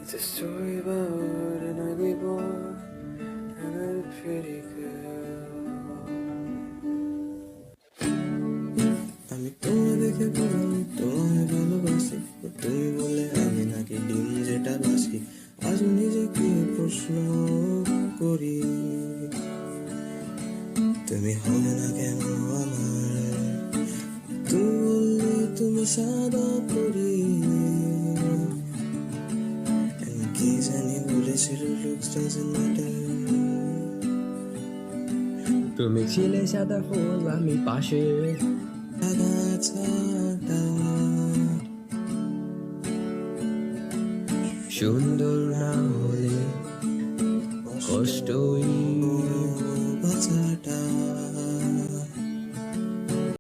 It's a story about an ugly boy and a pretty girl. আমি তোমায় দেখে বলি তোমায় ভালোবাসি, তুমি বলে আমি নাকি ডিম যেটা বাসি। আজ নিজেকে প্রশ্ন করি, তুমি হবে না কেন আমার। তুমি বললে তুমি সাদা পরি, কি জানি বলেছিল looks doesn't matter। তুমি ছিলে সাদা ফুল আমি পাশে, আগাছাটা সুন্দর না হলে কষ্টই বাচ্চাটা